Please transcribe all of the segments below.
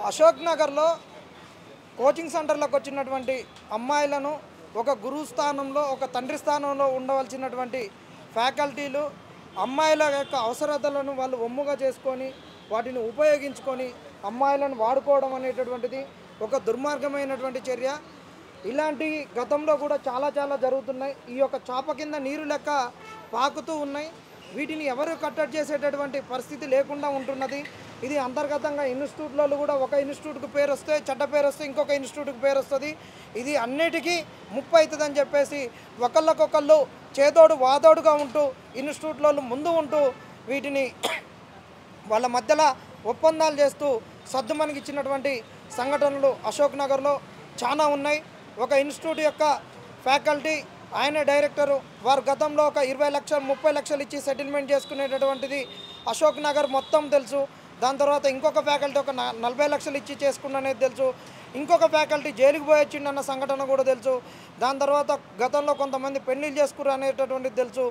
అశోక్ నగర్లో కోచింగ్ సెంటర్లకు వచ్చినటువంటి అమ్మాయిలను ఒక గురువు స్థానంలో ఒక తండ్రి స్థానంలో ఉండవలసినటువంటి ఫ్యాకల్టీలు అమ్మాయిల యొక్క అవసరతలను వాళ్ళు ఒమ్ముగా చేసుకొని వాటిని ఉపయోగించుకొని అమ్మాయిలను వాడుకోవడం అనేటటువంటిది ఒక దుర్మార్గమైనటువంటి చర్య. ఇలాంటి గతంలో కూడా చాలా జరుగుతున్నాయి. ఈ యొక్క చాప కింద నీరు లెక్క పాకుతూ ఉన్నాయి. వీటిని ఎవరు కట్టడి చేసేటటువంటి పరిస్థితి లేకుండా ఉంటున్నది. ఇది అంతర్గతంగా ఇన్స్టిట్యూట్లలో కూడా ఒక ఇన్స్టిట్యూట్కి పేరు వస్తే చెడ్డ పేరు వస్తే ఇంకొక ఇన్స్టిట్యూట్కి పేరు వస్తుంది. ఇది అన్నిటికీ ముప్పు అవుతుందని చెప్పేసి ఒకళ్ళకొకళ్ళు చేదోడు వాదోడుగా ఉంటూ ఇన్స్టిట్యూట్లలో ముందు ఉంటూ వీటిని వాళ్ళ మధ్యలో ఒప్పందాలు చేస్తూ సద్దుమణికి ఇచ్చినటువంటి సంఘటనలు అశోక్ నగర్లో చాలా ఉన్నాయి. ఒక ఇన్స్టిట్యూట్ యొక్క ఫ్యాకల్టీ ఆయన డైరెక్టరు వారు గతంలో ఒక 20 లక్షలు 30 లక్షలు ఇచ్చి సెటిల్మెంట్ చేసుకునేటటువంటిది అశోక్ నగర్ మొత్తం తెలుసు. దాని తర్వాత ఇంకొక ఫ్యాకల్టీ ఒక 40 లక్షలు ఇచ్చి చేసుకున్ననేది తెలుసు. ఇంకొక ఫ్యాకల్టీ జైలుకి పోయొచ్చిండన్న సంఘటన కూడా తెలుసు. దాని తర్వాత గతంలో కొంతమంది పెళ్లిళ్ళు చేసుకురు అనేటటువంటిది తెలుసు.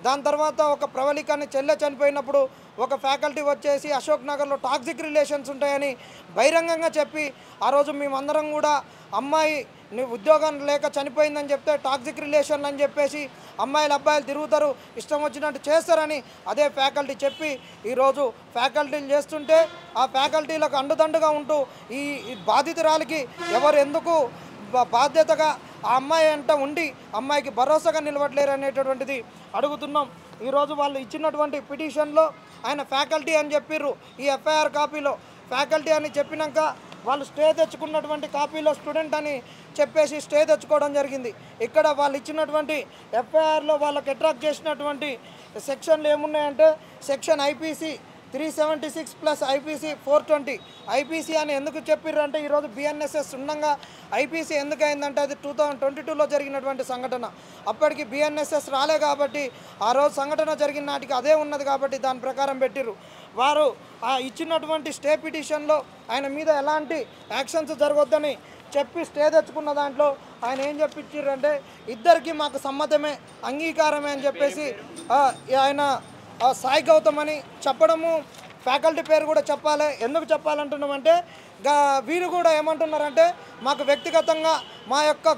దాని తర్వాత ఒక ప్రవళికాన్ని చనిపోయినప్పుడు ఒక ఫ్యాకల్టీ వచ్చేసి అశోక్ నగర్లో టాక్సిక్ రిలేషన్స్ ఉంటాయని బహిరంగంగా చెప్పి ఆ రోజు మేమందరం కూడా అమ్మాయి నీ ఉద్యోగం లేక చనిపోయిందని చెప్తే టాక్సిక్ రిలేషన్ అని చెప్పేసి అబ్బాయిలు తిరుగుతారు, ఇష్టం వచ్చినట్టు చేస్తారని అదే ఫ్యాకల్టీ చెప్పి ఈరోజు ఫ్యాకల్టీలు చేస్తుంటే ఆ ఫ్యాకల్టీలకు అండుదండుగా ఉంటూ ఈ బాధితురాలికి ఎవరు ఎందుకు బాధ్యతగా ఆ అమ్మాయి అంట ఉండి అమ్మాయికి భరోసాగా నిలవట్లేరు అనేటటువంటిది అడుగుతున్నాం. ఈరోజు వాళ్ళు ఇచ్చినటువంటి పిటిషన్లో ఆయన ఫ్యాకల్టీ అని చెప్పిర్రు. ఈ ఎఫ్ఐఆర్ కాపీలో ఫ్యాకల్టీ అని చెప్పినాక వాళ్ళు స్టే తెచ్చుకున్నటువంటి కాపీలో స్టూడెంట్ అని చెప్పేసి స్టే తెచ్చుకోవడం జరిగింది. ఇక్కడ వాళ్ళు ఇచ్చినటువంటి ఎఫ్ఐఆర్లో వాళ్ళకి అట్రాక్ట్ చేసినటువంటి సెక్షన్లు ఏమున్నాయంటే section IPC 376 plus IPC 420. IPC అని ఎందుకు చెప్పిర్రంటే ఈరోజు బిఎన్ఎస్ఎస్ ఉండగా ఐపీసీ ఎందుకు అయిందంటే అది 2022లో జరిగినటువంటి సంఘటన. అప్పటికి బిఎన్ఎస్ఎస్ రాలే కాబట్టి ఆ రోజు సంఘటన జరిగిన నాటికి అదే ఉన్నది కాబట్టి దాని ప్రకారం పెట్టిర్రు. వారు ఆ ఇచ్చినటువంటి స్టే పిటిషన్లో ఆయన మీద ఎలాంటి యాక్షన్స్ జరగొద్దని చెప్పి స్టే తెచ్చుకున్న దాంట్లో ఆయన ఏం చెప్పించారంటే ఇద్దరికి మాకు సమ్మతమే అంగీకారమే అని చెప్పేసి ఆయన సాయి గౌతమ్ అని చెప్పడము. ఫ్యాకల్టీ పేరు కూడా చెప్పాలి. ఎందుకు చెప్పాలంటున్నామంటే వీరు కూడా ఏమంటున్నారంటే మాకు వ్యక్తిగతంగా మా యొక్క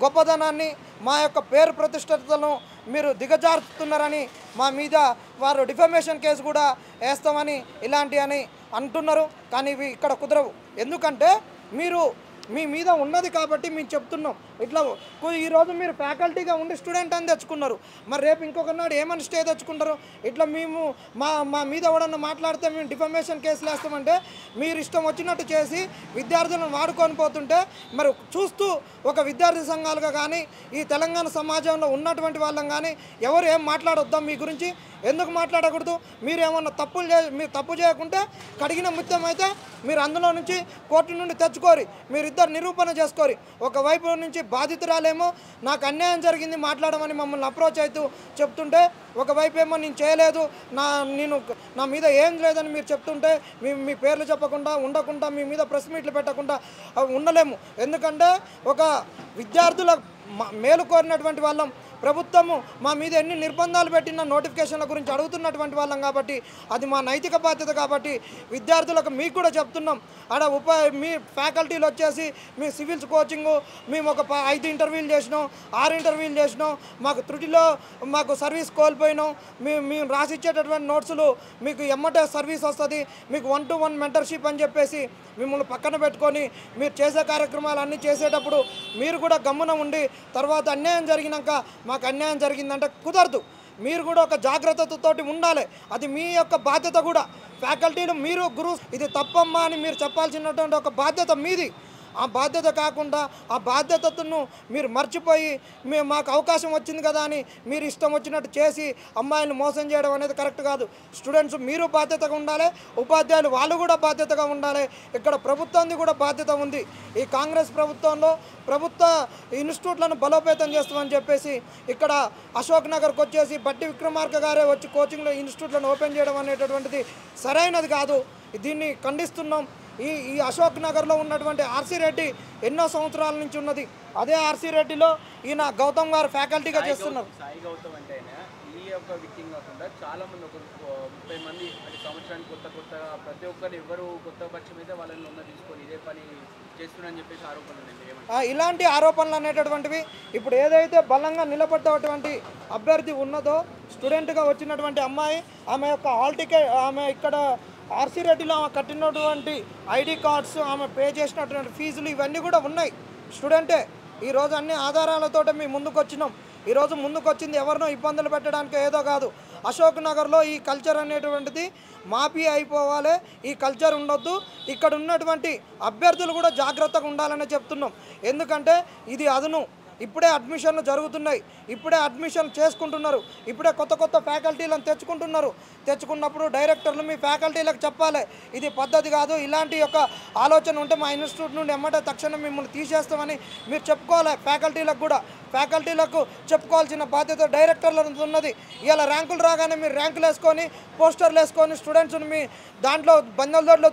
గొప్పదనాన్ని మా యొక్క పేరు ప్రతిష్టతలను మీరు దిగజారుతున్నారని మా మీద వారు డిఫమేషన్ కేసు కూడా వేస్తామని ఇలాంటి అని అంటున్నారు. కానీ ఇవి ఇక్కడ కుదరవు. ఎందుకంటే మీరు మీ మీద ఉన్నది కాబట్టి మేము చెప్తున్నాం. ఇట్లా ఈరోజు మీరు ఫ్యాకల్టీగా ఉండి స్టూడెంట్ అని తెచ్చుకున్నారు, మరి రేపు ఇంకొక నాడు ఏమని స్టే తెచ్చుకుంటారు? ఇట్లా మేము మా మీద ఎవడన్నా మాట్లాడితే మేము డిఫమేషన్ కేసులు వేస్తామంటే మీరు ఇష్టం వచ్చినట్టు చేసి విద్యార్థులను వాడుకొని పోతుంటే మరి చూస్తూ ఒక విద్యార్థి సంఘాలుగా కానీ ఈ తెలంగాణ సమాజంలో ఉన్నటువంటి వాళ్ళం కానీ ఎవరు ఏం మాట్లాడొద్దాం మీ గురించి ఎందుకు మాట్లాడకూడదు? మీరు ఏమన్నా మీరు తప్పు చేయకుంటే కడిగిన ముత్యం అయితే మీరు అందులో నుంచి కోర్టు నుండి తెచ్చుకోరి, మీరిద్దరు నిరూపణ చేసుకోరి. ఒకవైపు నుంచి బాధితురాలేమో నాకు అన్యాయం జరిగింది మాట్లాడమని మమ్మల్ని అప్రోచ్ అవుతూ చెప్తుంటే, ఒకవైపు ఏమో నేను చేయలేదు నా మీద ఏం లేదని మీరు చెప్తుంటే మీ పేర్లు చెప్పకుండా ఉండకుండా మీ మీద ప్రెస్ మీట్లు పెట్టకుండా ఉండలేము. ఎందుకంటే ఒక విద్యార్థుల మేలు కోరినటువంటి వాళ్ళం, ప్రభుత్వము మా మీద ఎన్ని నిర్బంధాలు పెట్టిన నోటిఫికేషన్ల గురించి అడుగుతున్నటువంటి వాళ్ళం కాబట్టి అది మా నైతిక బాధ్యత. కాబట్టి విద్యార్థులకు మీకు కూడా చెప్తున్నాం, ఆడ మీ ఫ్యాకల్టీలు వచ్చేసి మీ సివిల్స్ కోచింగు మేము ఒక 5 ఇంటర్వ్యూలు చేసినాం, 6 ఇంటర్వ్యూలు చేసినాం, మాకు త్రుటిలో మాకు సర్వీస్ కోల్పోయినాం, మేము రాసిచ్చేటటువంటి నోట్సులు మీకు ఎమ్మటే సర్వీస్ వస్తుంది, మీకు 1-to-1 మెంటర్షిప్ అని చెప్పేసి మిమ్మల్ని పక్కన పెట్టుకొని మీరు చేసే కార్యక్రమాలు అన్నీ చేసేటప్పుడు మీరు కూడా గమ్మున ఉండి తర్వాత అన్యాయం జరిగినాక మాకు అన్యాయం జరిగిందంటే కుదరదు. మీరు కూడా ఒక జాగ్రత్తతోటి ఉండాలి. అది మీ యొక్క బాధ్యత కూడా. ఫ్యాకల్టీలు మీరు గురువు ఇది తప్పమ్మా అని మీరు చెప్పాల్సినటువంటి ఒక బాధ్యత మీది. ఆ బాధ్యత కాకుండా ఆ బాధ్యతను మీరు మర్చిపోయి మాకు అవకాశం వచ్చింది కదా అని మీరు ఇష్టం వచ్చినట్టు చేసి అమ్మాయిని మోసం చేయడం అనేది కరెక్ట్ కాదు. స్టూడెంట్స్ మీరు బాధ్యతగా ఉండాలి, ఉపాధ్యాయులు వాళ్ళు కూడా బాధ్యతగా ఉండాలి. ఇక్కడ ప్రభుత్వానికి కూడా బాధ్యత ఉంది. ఈ కాంగ్రెస్ ప్రభుత్వంలో ప్రభుత్వ ఇన్స్టిట్యూట్లను బలోపేతం చేస్తామని చెప్పేసి ఇక్కడ అశోక్ నగర్కి వచ్చేసి బట్టి విక్రమార్క గారే వచ్చి కోచింగ్లో ఇన్స్టిట్యూట్లను ఓపెన్ చేయడం అనేటటువంటిది సరైనది కాదు. దీన్ని ఖండిస్తున్నాం. ఈ అశోక్ నగర్లో ఉన్నటువంటి ఆర్సీ రెడ్డి ఎన్నో సంవత్సరాల నుంచి ఉన్నది. అదే ఆర్సీ రెడ్డిలో ఈయన గౌతమ్ గారు ఫ్యాకల్టీగా చేస్తున్నారు. సాయి గౌతమ్ అంటే ఈ ఈ యొక్క విక్టిమ్ కాకుండా చాలామంది ఒక 30 మంది అంటే సంవత్సరానికి కొత్తగా ప్రతి ఒక్కరు ఎవరు కొత్త పక్షం అయితే వాళ్ళని లొంగ తీసుకొని ఇదే పని చేస్తున్నారని చెప్పేసి ఆరోపణలు ఉన్నాయి. ఏమంటారు? ఇలాంటి ఆరోపణలు అనేటటువంటివి ఇప్పుడు ఏదైతే బలంగా నిలబడ్డటువంటి అభ్యర్థి ఉన్నదో స్టూడెంట్గా వచ్చినటువంటి అమ్మాయి, ఆమె యొక్క హాల్ టికెట్, ఆమె ఇక్కడ ఆర్సీ రెడ్డిలో ఆమె కట్టినటువంటి ఐడి కార్డ్స్, ఆమె పే చేసినటువంటి ఫీజులు ఇవన్నీ కూడా ఉన్నాయి. స్టూడెంటే ఈరోజు అన్ని ఆధారాలతో మేము ముందుకు వచ్చినాం. ఈరోజు ముందుకు వచ్చింది ఎవరినో ఇబ్బందులు పెట్టడానికి ఏదో కాదు. అశోక్ నగర్లో ఈ కల్చర్ అనేటువంటిది మాఫీ అయిపోవాలి, ఈ కల్చర్ ఉండొద్దు. ఇక్కడ ఉన్నటువంటి అభ్యర్థులు కూడా జాగ్రత్తగా ఉండాలని చెప్తున్నాం. ఎందుకంటే ఇది అదును. ఇప్పుడే అడ్మిషన్లు జరుగుతున్నాయి, ఇప్పుడే అడ్మిషన్ చేసుకుంటున్నారు, ఇప్పుడే కొత్త ఫ్యాకల్టీలను తెచ్చుకున్నప్పుడు డైరెక్టర్లు మీ ఫ్యాకల్టీలకు చెప్పాలి, ఇది పద్ధతి కాదు, ఇలాంటి యొక్క ఆలోచన ఉంటే మా ఇన్స్టిట్యూట్ నుండి ఎమ్మటే తక్షణం మిమ్మల్ని తీసేస్తామని మీరు చెప్పుకోవాలి. ఫ్యాకల్టీలకు చెప్పుకోవాల్సిన బాధ్యత డైరెక్టర్ల ఉన్నది. ఇలా ర్యాంకులు రాగానే మీరు ర్యాంకులు వేసుకొని పోస్టర్లు వేసుకొని స్టూడెంట్స్ని మీ దాంట్లో బందల్దొడ్లో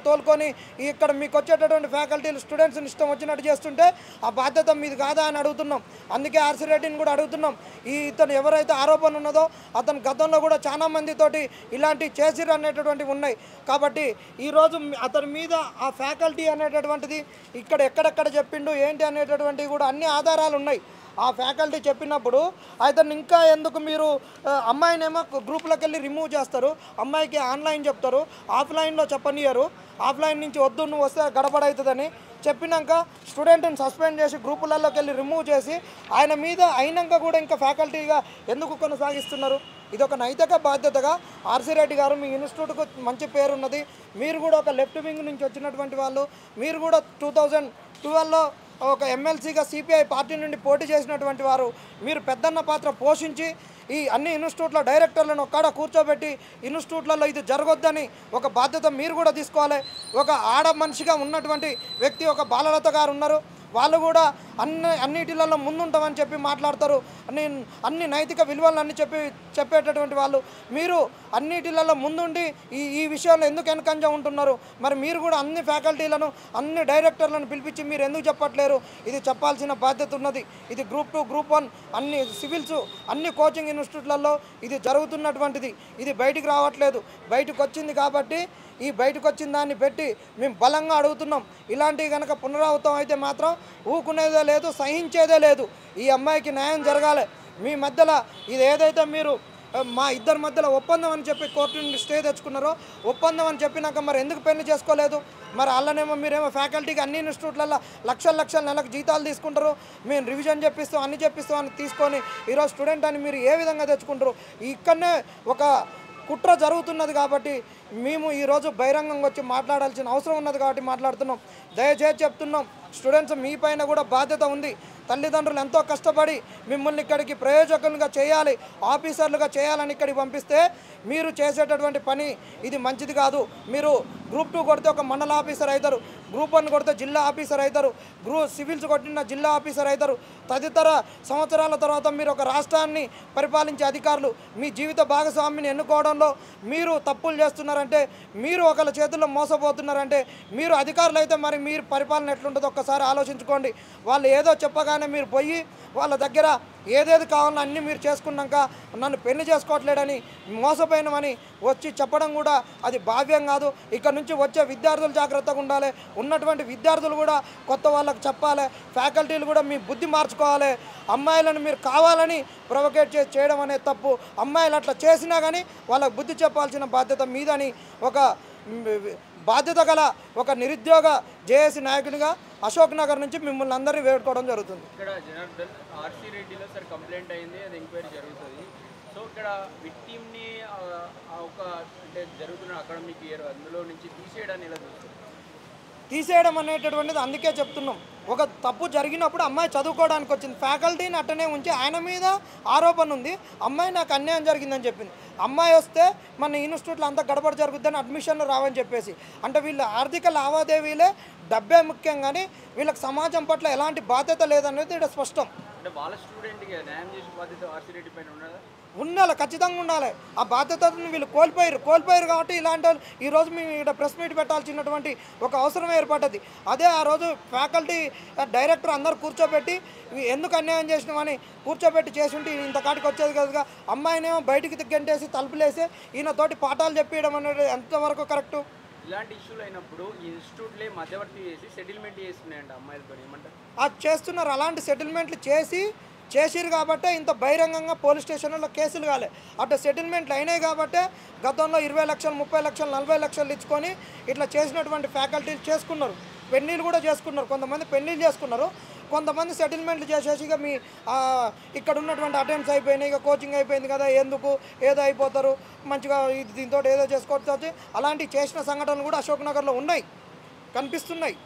తోలుకొని ఇక్కడ మీకు వచ్చేటటువంటి ఫ్యాకల్టీలు స్టూడెంట్స్ని ఇష్టం వచ్చినట్టు చేస్తుంటే ఆ బాధ్యత మీది కాదా అని అడుగుతున్నాం. అందుకే ఆర్సీ రెడ్డిని కూడా అడుగుతున్నాం. ఇతను ఎవరైతే ఆరోపణ ఉన్నదో అతను గతంలో కూడా చాలా మందితోటి ఇలాంటి చేసిరు అనేటటువంటివి ఉన్నాయి. కాబట్టి ఈరోజు అతని మీద ఆ ఫ్యాకల్టీ అనేటటువంటిది ఇక్కడ ఎక్కడెక్కడ చెప్పిండు ఏంటి అనేటటువంటివి కూడా అన్ని ఆధారాలు ఉన్నాయి. ఆ ఫ్యాకల్టీ చెప్పినప్పుడు అతను ఇంకా ఎందుకు మీరు అమ్మాయినేమో గ్రూప్లోకి వెళ్ళి రిమూవ్ చేస్తారు, అమ్మాయికి ఆన్లైన్ చెప్తారు, ఆఫ్లైన్లో చెప్పనియరు. ఆఫ్లైన్ నుంచి వద్దు నువ్వు వస్తే గడబడవుతుందని చెప్పినాక స్టూడెంట్ని సస్పెండ్ చేసి గ్రూపులలోకి వెళ్ళి రిమూవ్ చేసి ఆయన మీద అయినాక కూడా ఇంకా ఫ్యాకల్టీగా ఎందుకు కొనసాగిస్తున్నారు? ఇది ఒక నైతిక బాధ్యతగా ఆర్సీ రెడ్డి గారు, మీ ఇన్స్టిట్యూట్కు మంచి పేరు ఉన్నది, మీరు కూడా ఒక లెఫ్ట్ వింగ్ నుంచి వచ్చినటువంటి వాళ్ళు, మీరు కూడా 2012లో ఒక ఎమ్మెల్సీగా సిపిఐ పార్టీ నుండి పోటీ చేసినటువంటి వారు, మీరు పెద్దన్న పాత్ర పోషించి ఈ అన్ని ఇన్స్టిట్యూట్ల డైరెక్టర్లను ఒక్కడ కూర్చోబెట్టి ఇన్స్టిట్యూట్లలో ఇది జరగొద్దని ఒక బాధ్యత మీరు కూడా తీసుకోవాలి. ఒక ఆడ మనిషిగా ఉన్నటువంటి వ్యక్తి ఒక బాలలత గారు ఉన్నారు, వాళ్ళు కూడా అన్నిటిలలో ముందుంటామని చెప్పి మాట్లాడతారు. అన్ని నైతిక విలువలను చెప్పేటటువంటి వాళ్ళు, మీరు అన్నిటిలలో ముందుండి ఈ విషయంలో ఎందుకు వెనకంజ ఉంటున్నారు? మరి మీరు కూడా అన్ని ఫ్యాకల్టీలను అన్ని డైరెక్టర్లను పిలిపించి మీరు ఎందుకు చెప్పట్లేరు? ఇది చెప్పాల్సిన బాధ్యత ఉన్నది. ఇది గ్రూప్ 2, గ్రూప్ 1 అన్ని సివిల్స్ అన్ని కోచింగ్ ఇన్స్టిట్యూట్లలో ఇది జరుగుతున్నటువంటిది. ఇది బయటికి రావట్లేదు. బయటకు వచ్చింది కాబట్టి ఈ బయటకు వచ్చిన దాన్ని పెట్టి మేము బలంగా అడుగుతున్నాం. ఇలాంటివి కనుక పునరావృతం అయితే మాత్రం ఊకునేదే లేదు, సహించేదే లేదు. ఈ అమ్మాయికి న్యాయం జరగాలి. మీ మధ్యలో ఇది ఏదైతే మీరు మా ఇద్దరి మధ్యలో ఒప్పందం అని చెప్పి కోర్టు నుండి స్టే తెచ్చుకున్నారో, ఒప్పందం అని చెప్పినాక మరి ఎందుకు పెళ్లి చేసుకోలేదు? మరి అల్లనేమో మీరేమో ఫ్యాకల్టీకి అన్ని ఇన్స్టిట్యూట్లలో లక్షల నెలకు జీతాలు తీసుకుంటారు, మేము రివిజన్ చెప్పిస్తాం అన్ని చెప్పిస్తాం అని తీసుకొని ఈరోజు స్టూడెంట్ అని మీరు ఏ విధంగా తెచ్చుకుంటారు? ఇక్కడనే ఒక కుట్ర జరుగుతున్నది కాబట్టి మేము ఈరోజు బహిరంగంగా వచ్చి మాట్లాడాల్సిన అవసరం ఉన్నది కాబట్టి మాట్లాడుతున్నాం. దయచేసి చెప్తున్నాం, స్టూడెంట్స్ మీ పైన కూడా బాధ్యత ఉంది. తల్లిదండ్రులు ఎంతో కష్టపడి మిమ్మల్ని ఇక్కడికి ప్రయోజకులుగా చేయాలి, ఆఫీసర్లుగా చేయాలని ఇక్కడికి పంపిస్తే మీరు చేసేటటువంటి పని ఇది మంచిది కాదు. మీరు గ్రూప్ 2 కొడితే ఒక మండల ఆఫీసర్ అవుతారు, గ్రూప్ 1 కొడితే జిల్లా ఆఫీసర్ అవుతారు, సివిల్స్ కొట్టిన జిల్లా ఆఫీసర్ అవుతారు. తదితర సంవత్సరాల తర్వాత మీరు ఒక రాష్ట్రాన్ని పరిపాలించే అధికారులు మీ జీవిత భాగస్వామిని ఎన్నుకోవడంలో మీరు తప్పులు చేస్తున్నారంటే, మీరు ఒకళ్ళ చేతుల్లో మోసపోతున్నారంటే, మీరు అధికారులు అయితే మరి మీరు పరిపాలన ఎట్లుంటుందో ఒక్కసారి ఆలోచించుకోండి. వాళ్ళు ఏదో చెప్పగానే మీరు పోయి వాళ్ళ దగ్గర ఏదేది కావాలో అన్నీ మీరు చేసుకున్నాక నన్ను పెళ్లి చేసుకోవట్లేడని మోసపోయినమని వచ్చి చెప్పడం కూడా అది భావ్యం కాదు. ఇక్కడ నుంచి వచ్చే విద్యార్థులు జాగ్రత్తగా ఉండాలి, ఉన్నటువంటి విద్యార్థులు కూడా కొత్త వాళ్ళకు చెప్పాలి, ఫ్యాకల్టీలు కూడా మీ బుద్ధి మార్చుకోవాలి. అమ్మాయిలను మీరు కావాలని ప్రొవోకేట్ చేయడం అనేది తప్పు. అమ్మాయిలు అట్లా చేసినా కానీ వాళ్ళకు బుద్ధి చెప్పాల్సిన బాధ్యత మీదని ఒక బాధ్యత గల ఒక నిరుద్యోగ జేఏసీ నాయకునిగా అశోక్ నగర్ నుంచి మిమ్మల్ని అందరినీ వేడుకోవడం జరుగుతుంది. ఇక్కడ జనార్దన్ ఆర్సీ రెడ్డిలో సార్ కంప్లైంట్ అయింది, అది ఎంక్వైరీ జరుగుతుంది. సో ఇక్కడ విక్టిమ్ని ఒక అంటే జరుగుతున్న అకాడమిక్ ఇయర్ అందులో నుంచి తీసేయడాన్ని ఎలా చూస్తుంది? తీసేయడం అనేటటువంటిది అందుకే చెప్తున్నాం, ఒక తప్పు జరిగినప్పుడు అమ్మాయి చదువుకోవడానికి వచ్చింది, ఫ్యాకల్టీని అట్టనే ఉంచి ఆయన మీద ఆరోపణ ఉంది, అమ్మాయి నాకు అన్యాయం జరిగిందని చెప్పింది. అమ్మాయి వస్తే మన ఇన్స్టిట్యూట్లో అంతా గడబడ జరుగుద్దని అడ్మిషన్లు రావని చెప్పేసి. అంటే వీళ్ళ ఆర్థిక లావాదేవీలే డబ్బే ముఖ్యం, కానీ వీళ్ళకి సమాజం పట్ల ఎలాంటి బాధ్యత లేదనేది ఇక్కడ స్పష్టం. అంటే వాళ్ళ స్టూడెంట్కి న్యాయం చేసే బాధ్యత ఆర్సీ రెడ్డి పైన ఉన్నదా? ఉండాలి, ఖచ్చితంగా ఉండాలి. ఆ బాధ్యతను వీళ్ళు కోల్పోయారు కాబట్టి ఇలాంటి వాళ్ళు ఈరోజు మేము ఇక్కడ ప్రెస్ మీట్ పెట్టాల్సినటువంటి ఒక అవసరం ఏర్పడ్డది. అదే ఆ రోజు ఫ్యాకల్టీ డైరెక్టర్ అందరూ కూర్చోబెట్టి ఎందుకు అన్యాయం చేసినామని కూర్చోబెట్టి చేసి ఉంటే ఇంత కాటికి వచ్చేది కదా. అమ్మాయినేమో బయటికి గంటేసి తలుపులేసి ఈయనతోటి పాఠాలు చెప్పేయడం అనేది ఎంతవరకు కరెక్టు? ఇలాంటి ఇష్యూలు అయినప్పుడు ఈ ఇన్స్టిట్యూట్లే మధ్యవర్తి చేసి సెటిల్మెంట్ చేస్తున్నాయండి అమ్మాయిలతో, ఏమంటారు? అది చేస్తున్నారు. అలాంటి సెటిల్మెంట్లు చేసిరు కాబట్టే ఇంత బహిరంగంగా పోలీస్ స్టేషన్లో కేసులు కాలే. అటు సెటిల్మెంట్లు అయినాయి కాబట్టే గతంలో 20 లక్షలు 30 లక్షలు 40 లక్షలు ఇచ్చుకొని ఇట్లా చేసినటువంటి ఫ్యాకల్టీలు చేసుకున్నారు. పెళ్ళిళ్ళు కూడా చేసుకున్నారు, కొంతమంది పెళ్ళిళ్ళు చేసుకున్నారు, కొంతమంది సెటిల్మెంట్లు చేసేసి ఇక మీ ఇక్కడ ఉన్నటువంటి అటెంప్ట్స్ అయిపోయినాయి, ఇక కోచింగ్ అయిపోయింది కదా, ఎందుకు ఏదో అయిపోతారు మంచిగా దీంతో ఏదో చేసుకోవచ్చు. అలాంటివి చేసిన సంఘటనలు కూడా అశోక్ నగర్లో ఉన్నాయి, కనిపిస్తున్నాయి.